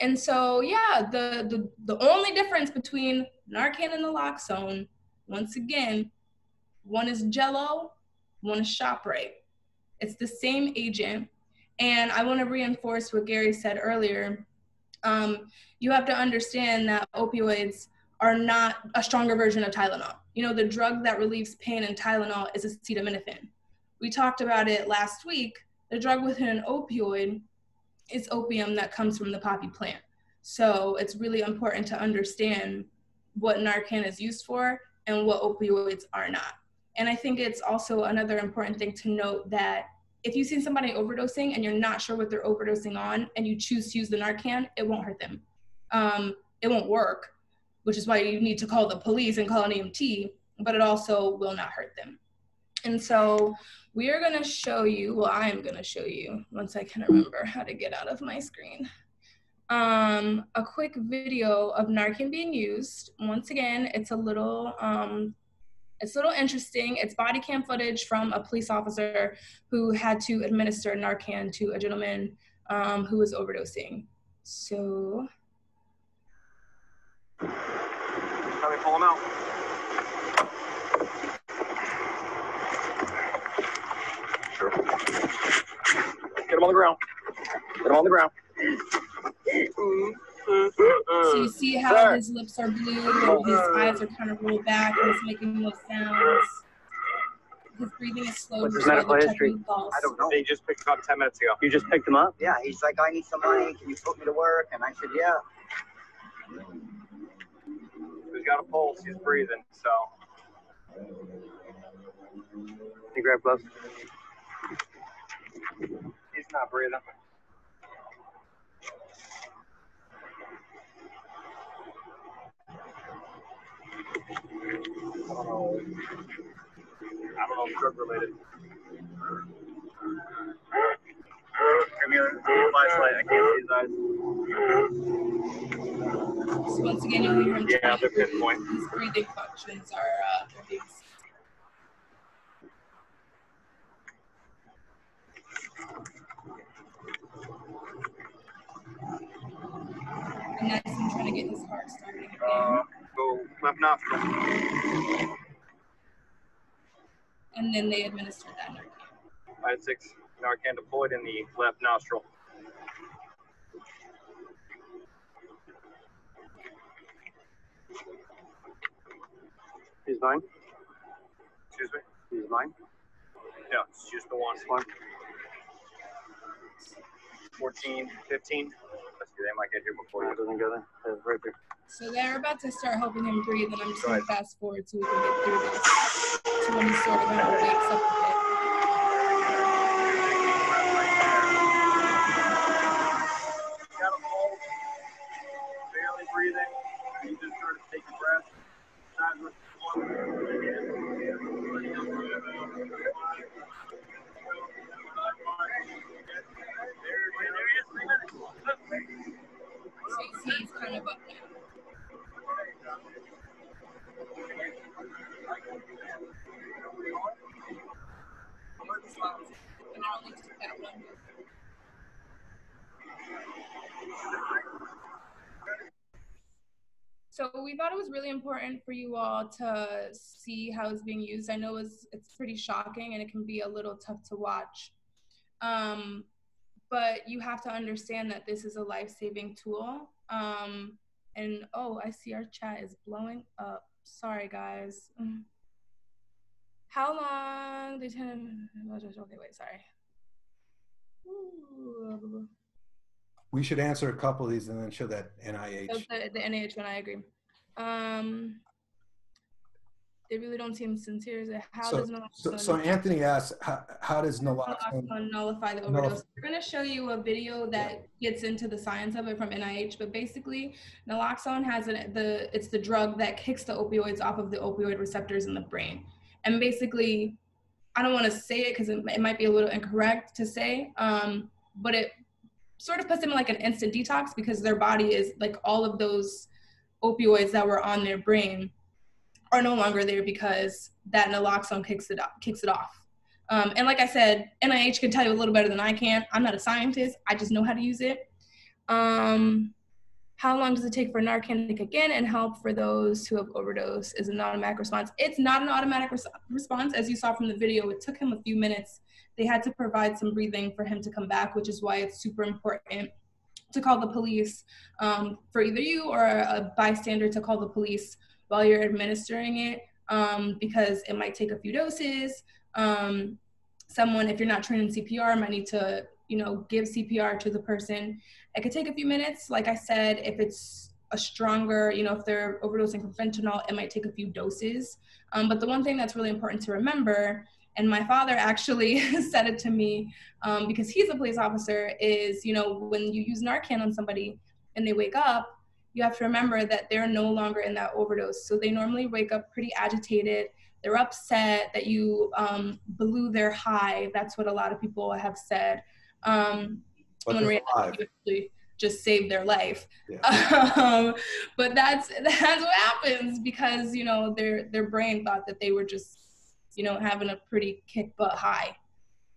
And so, yeah, the only difference between Narcan and naloxone, once again, one is Jello, one is ShopRite. It's the same agent. And I want to reinforce what Gary said earlier. You have to understand that opioids are not a stronger version of Tylenol. You know, the drug that relieves pain in Tylenol is acetaminophen. We talked about it last week. The drug within an opioid is opium that comes from the poppy plant. So it's really important to understand what Narcan is used for and what opioids are not. And I think it's also another important thing to note that if you've seen somebody overdosing and you're not sure what they're overdosing on and you choose to use the Narcan, it won't hurt them. It won't work, which is why you need to call the police and call an EMT, but it also will not hurt them. And so we are going to show you, well, I am going to show you, once I can remember how to get out of my screen, a quick video of Narcan being used. Once again, it's a little interesting. It's body cam footage from a police officer who had to administer Narcan to a gentleman who was overdosing. So. Let me pull him out. Sure. Get him on the ground. Get him on the ground. So you see how his lips are blue, his eyes are kind of rolled back, and he's making those sounds. His breathing is slow. What's his medical history? I don't know. They just picked him up 10 minutes ago. You just picked him up? Yeah, he's like, I need some money. Can you put me to work? And I said, yeah. He's got a pulse. He's breathing, so. You grab gloves. He's not breathing. I don't know if drug related. Give me a flashlight. I can't see his eyes. So once again, you'll hear him. Yeah, the pinpoint. His breathing functions are being. And that's him trying to get his heart started again. Go left nostril. And then they administered that Narcan. I had 6 Narcan deployed in the left nostril. He's mine? Excuse me? He's mine? No, it's just the one. 14, 15. Let's see, they might get here before he doesn't go there. Right there. So they're about to start helping him breathe, and I'm just going to fast forward so we can get through this to when he sort of wakes up a bit. Got a pulse, barely breathing. He just started taking breath. So you see he's kind of up now. And I'll link to that one. So we thought it was really important for you all to see how it's being used. I know it's pretty shocking and it can be a little tough to watch. but you have to understand that this is a life-saving tool. And oh, I see our chat is blowing up. Sorry, guys. How long did okay, wait, sorry. Ooh. We should answer a couple of these and then show that NIH. So the NIH one, I agree. They really don't seem sincere. How does naloxone? So Anthony asks, how does naloxone nullify the overdose? We're going to show you a video that gets into the science of it from NIH, but basically naloxone has it's the drug that kicks the opioids off of the opioid receptors in the brain. And basically, I don't want to say it because it might be a little incorrect to say, but it sort of puts them in like an instant detox because their body is like all of those opioids that were on their brain are no longer there because that naloxone kicks it off. And like I said, NIH can tell you a little better than I can. I'm not a scientist. I just know how to use it. How long does it take for Narcan to kick in and help for those who have overdosed? Is an automatic response. It's not an automatic response. As you saw from the video, it took him a few minutes. They had to provide some breathing for him to come back, which is why it's super important to call the police for either you or a bystander to call the police while you're administering it, because it might take a few doses. Someone, if you're not trained in CPR, might need to, give CPR to the person. It could take a few minutes. Like I said, if it's a stronger, if they're overdosing from fentanyl, it might take a few doses. But the one thing that's really important to remember, and my father actually said it to me because he's a police officer, is, when you use Narcan on somebody and they wake up, you have to remember that they're no longer in that overdose. So they normally wake up pretty agitated. They're upset that you blew their high. That's what a lot of people have said. When reality, you actually just saved their life. Yeah. But that's what happens because, their brain thought that they were just, having a pretty kick butt high.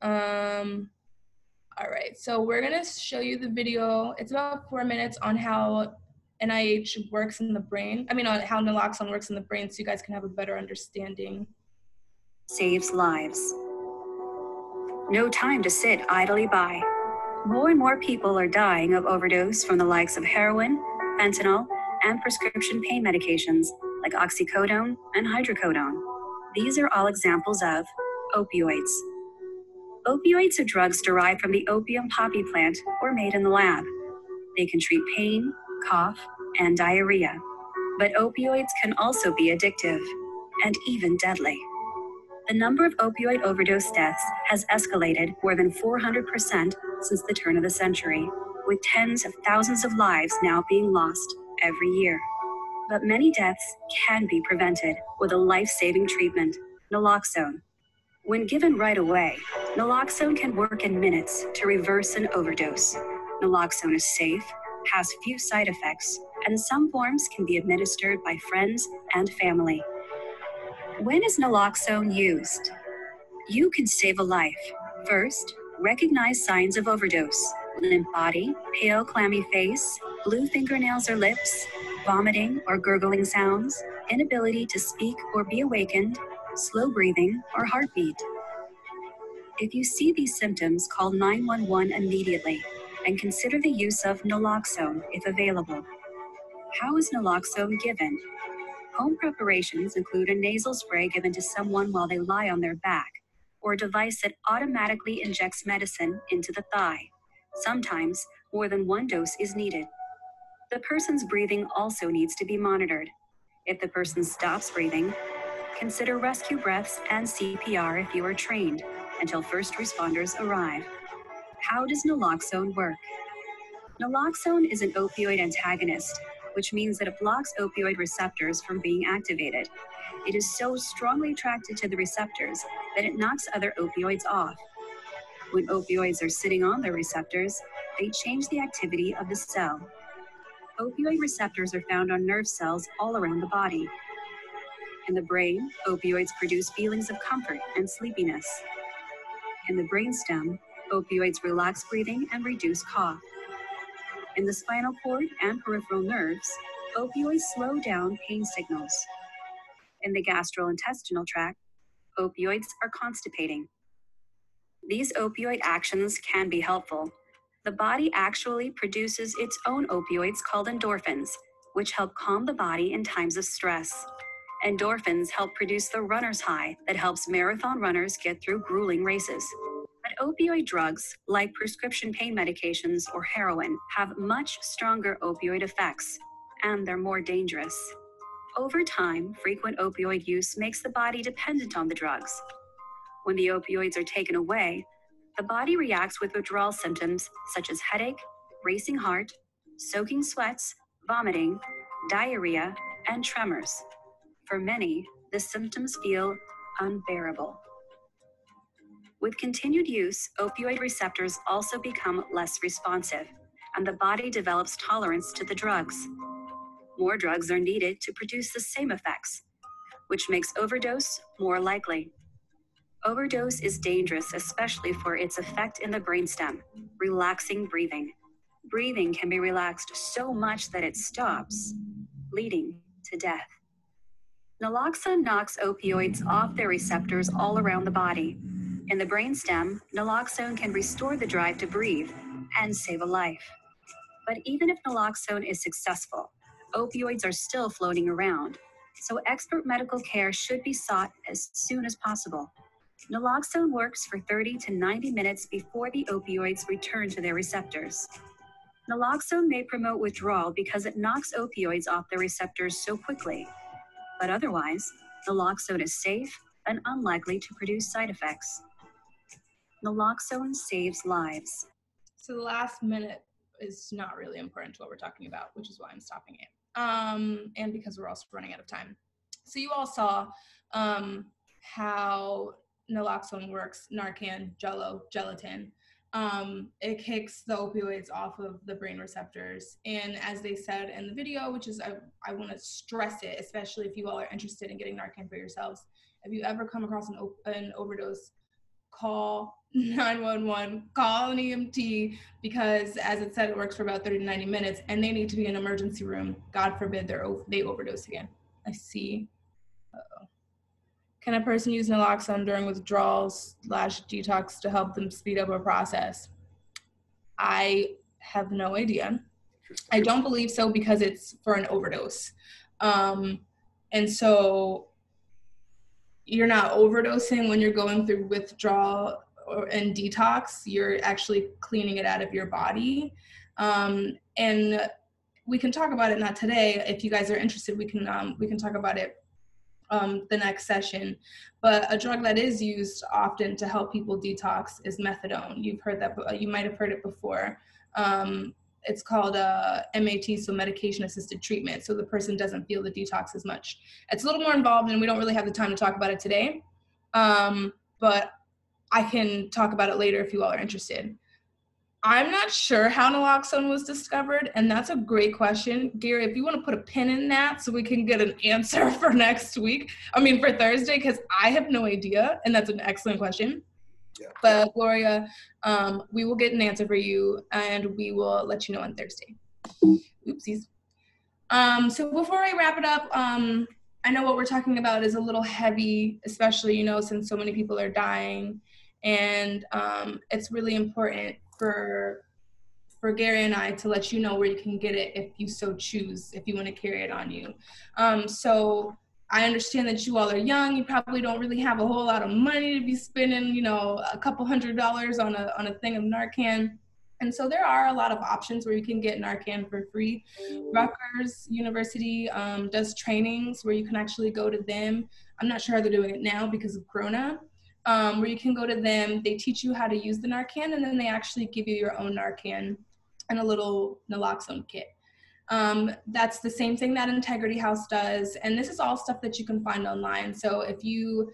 All right, so we're gonna show you the video. It's about 4 minutes on how NIH works in the brain. On how naloxone works in the brain, so you guys can have a better understanding. Saves lives. No time to sit idly by. More and more people are dying of overdose from the likes of heroin, fentanyl, and prescription pain medications like oxycodone and hydrocodone. These are all examples of opioids. Opioids are drugs derived from the opium poppy plant or made in the lab. They can treat pain, cough, and diarrhea. But opioids can also be addictive and even deadly. The number of opioid overdose deaths has escalated more than 400% since the turn of the century, with tens of thousands of lives now being lost every year. But many deaths can be prevented with a life-saving treatment, naloxone. When given right away, naloxone can work in minutes to reverse an overdose. Naloxone is safe, has few side effects, and some forms can be administered by friends and family. When is naloxone used? You can save a life. First, recognize signs of overdose: limp body, pale, clammy face, blue fingernails or lips, vomiting or gurgling sounds, inability to speak or be awakened, slow breathing, or heartbeat. If you see these symptoms, call 911 immediately and consider the use of naloxone if available. How is naloxone given? Home preparations include a nasal spray given to someone while they lie on their back, or a device that automatically injects medicine into the thigh. Sometimes, more than one dose is needed. The person's breathing also needs to be monitored. If the person stops breathing, consider rescue breaths and CPR if you are trained until first responders arrive. How does naloxone work? Naloxone is an opioid antagonist, which means that it blocks opioid receptors from being activated. It is so strongly attracted to the receptors that it knocks other opioids off. When opioids are sitting on their receptors, they change the activity of the cell. Opioid receptors are found on nerve cells all around the body. In the brain, opioids produce feelings of comfort and sleepiness. In the brainstem, opioids relax breathing and reduce cough. In the spinal cord and peripheral nerves, opioids slow down pain signals. In the gastrointestinal tract, opioids are constipating. These opioid actions can be helpful, The body actually produces its own opioids called endorphins, which help calm the body in times of stress. Endorphins help produce the runner's high that helps marathon runners get through grueling races. But opioid drugs, like prescription pain medications or heroin, have much stronger opioid effects, and they're more dangerous. Over time, frequent opioid use makes the body dependent on the drugs. When the opioids are taken away, the body reacts with withdrawal symptoms such as headache, racing heart, soaking sweats, vomiting, diarrhea, and tremors. For many, the symptoms feel unbearable. With continued use, opioid receptors also become less responsive, and the body develops tolerance to the drugs. More drugs are needed to produce the same effects, which makes overdose more likely. Overdose is dangerous, especially for its effect in the brainstem, relaxing breathing. Breathing can be relaxed so much that it stops, leading to death. Naloxone knocks opioids off their receptors all around the body. In the brainstem, naloxone can restore the drive to breathe and save a life. But even if naloxone is successful, opioids are still floating around, so expert medical care should be sought as soon as possible. Naloxone works for 30 to 90 minutes before the opioids return to their receptors. Naloxone may promote withdrawal because it knocks opioids off their receptors so quickly. But otherwise, naloxone is safe and unlikely to produce side effects. Naloxone saves lives. So the last minute is not really important to what we're talking about, which is why I'm stopping it. And because we're also running out of time. So you all saw how naloxone works, Narcan, Jello, gelatin. It kicks the opioids off of the brain receptors. And as they said in the video, which is, I want to stress it, especially if you all are interested in getting Narcan for yourselves. If you ever come across an overdose, call 911, call an EMT, because as it said, it works for about 30 to 90 minutes and they need to be in an emergency room. God forbid they overdose again. I see. Uh-oh. Can a person use naloxone during withdrawals / detox to help them speed up a process? I have no idea. I don't believe so because it's for an overdose. And so you're not overdosing when you're going through withdrawal and detox. You're actually cleaning it out of your body. And we can talk about it, not today. If you guys are interested, we can talk about it the next session. But a drug that is used often to help people detox is methadone. You've heard that, you might have heard it before. It's called MAT, so medication assisted treatment. So the person doesn't feel the detox as much. It's a little more involved and we don't really have the time to talk about it today. But I can talk about it later if you all are interested. I'm not sure how naloxone was discovered, and that's a great question. Gary, if you want to put a pin in that so we can get an answer for next week, for Thursday, because I have no idea, and that's an excellent question. Yeah. But Gloria, we will get an answer for you, and we will let you know on Thursday. Oopsies. So before I wrap it up, I know what we're talking about is a little heavy, especially, since so many people are dying, and it's really important for Gary and I to let you know where you can get it if you so choose, if you want to carry it on you. So I understand that you all are young. You probably don't really have a whole lot of money to be spending, a couple $100s on a thing of Narcan. And so there are a lot of options where you can get Narcan for free. Rutgers University does trainings where you can actually go to them. I'm not sure how they're doing it now because of Corona. Where you can go to them, they teach you how to use the Narcan, and then they actually give you your own Narcan and a little naloxone kit. That's the same thing that Integrity House does, and this is all stuff that you can find online. So if you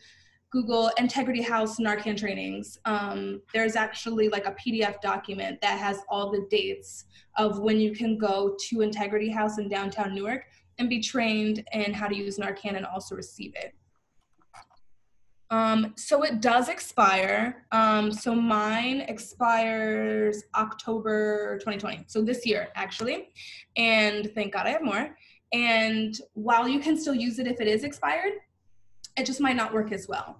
Google Integrity House Narcan trainings, there's actually like a PDF document that has all the dates of when you can go to Integrity House in downtown Newark and be trained in how to use Narcan and also receive it. So it does expire. So mine expires October 2020. So this year, actually. And thank God I have more. And while you can still use it if it is expired, it just might not work as well.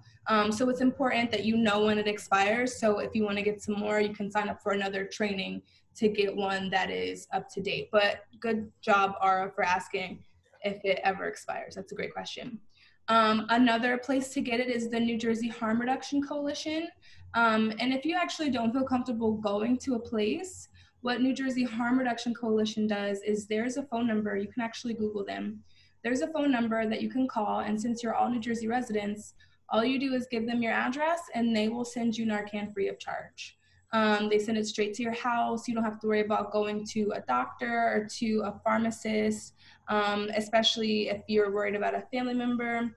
So it's important that you know when it expires. So if you want to get some more, you can sign up for another training to get one that is up to date. But good job, Ara, for asking if it ever expires. That's a great question. Another place to get it is the New Jersey Harm Reduction Coalition. And if you actually don't feel comfortable going to a place, what New Jersey Harm Reduction Coalition does is there's a phone number, you can actually Google them. There's a phone number that you can call, and since you're all New Jersey residents, all you do is give them your address and they will send you Narcan free of charge. They send it straight to your house. You don't have to worry about going to a doctor or to a pharmacist, especially if you're worried about a family member.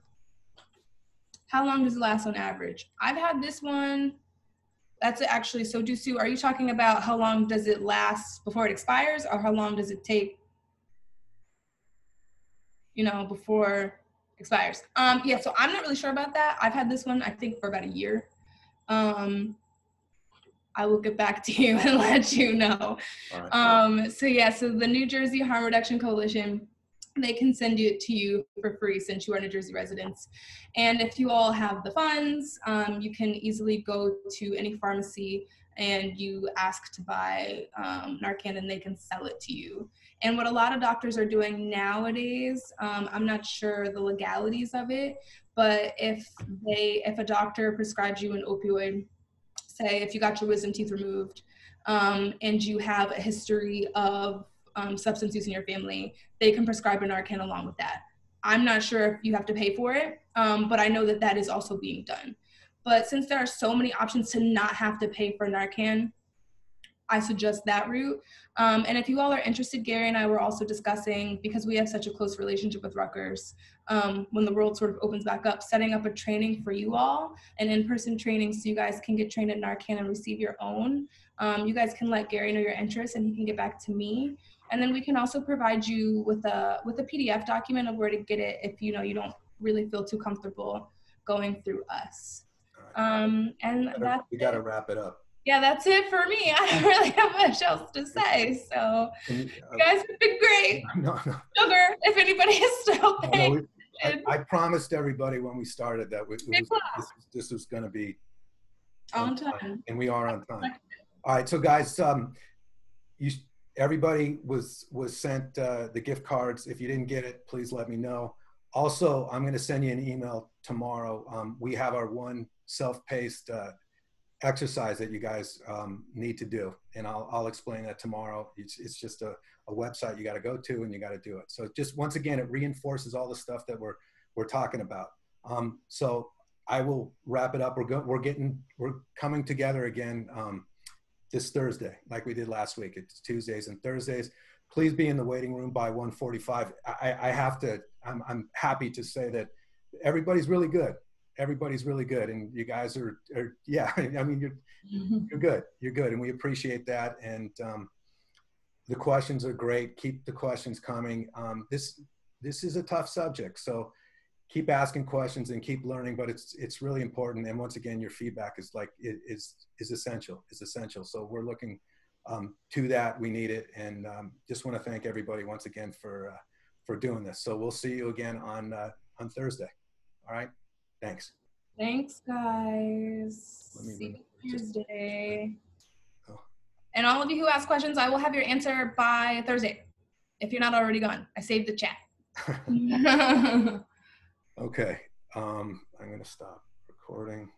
How long does it last on average? I've had this one. That's actually, so Dusu, are you talking about how long does it last before it expires, or how long does it take, you know, before it expires? Yeah, so I'm not really sure about that. I've had this one, I think, for about a year. I will get back to you and let you know. So yeah, so the New Jersey Harm Reduction Coalition, they can send it to you for free since you are New Jersey residents. And if you all have the funds, you can easily go to any pharmacy and you ask to buy Narcan and they can sell it to you. And what a lot of doctors are doing nowadays, I'm not sure the legalities of it, but if a doctor prescribes you an opioid, say if you got your wisdom teeth removed and you have a history of substance use in your family, they can prescribe a Narcan along with that. I'm not sure if you have to pay for it, but I know that that is also being done. But since there are so many options to not have to pay for Narcan, I suggest that route. And if you all are interested, Gary and I were also discussing, because we have such a close relationship with Rutgers, when the world sort of opens back up, setting up a training for you all, an in-person training so you guys can get trained in Narcan and receive your own. You guys can let Gary know your interest and he can get back to me. And then we can also provide you with a PDF document of where to get it if you know you don't really feel too comfortable going through us. And that's we got to wrap it up. Yeah, that's it for me. I don't really have much else to say. So you guys have been great. No. Sugar, if anybody is still paying. I promised everybody when we started that this was going to be on time. And we are on time. All right, so guys, everybody was sent the gift cards. If you didn't get it, please let me know. Also, I'm going to send you an email tomorrow. We have our one self-paced exercise that you guys need to do, and I'll explain that tomorrow. It's just a website you got to go to and you got to do it. So just once again, it reinforces all the stuff that we're talking about. So I will wrap it up. We're coming together again this Thursday, like we did last week. It's Tuesdays and Thursdays. Please be in the waiting room by 1:45. I'm happy to say that everybody's really good. Everybody's really good, and you guys are yeah, I mean, you're good, and we appreciate that. And the questions are great. Keep the questions coming. This is a tough subject, so keep asking questions and keep learning, but it's really important. And once again, your feedback is essential. It's essential. So we're looking to that. We need it, and just want to thank everybody once again for doing this. So we'll see you again on Thursday. All right. Thanks. Thanks, guys. See you Tuesday. And all of you who ask questions, I will have your answer by Thursday, if you're not already gone. I saved the chat. Okay. I'm going to stop recording.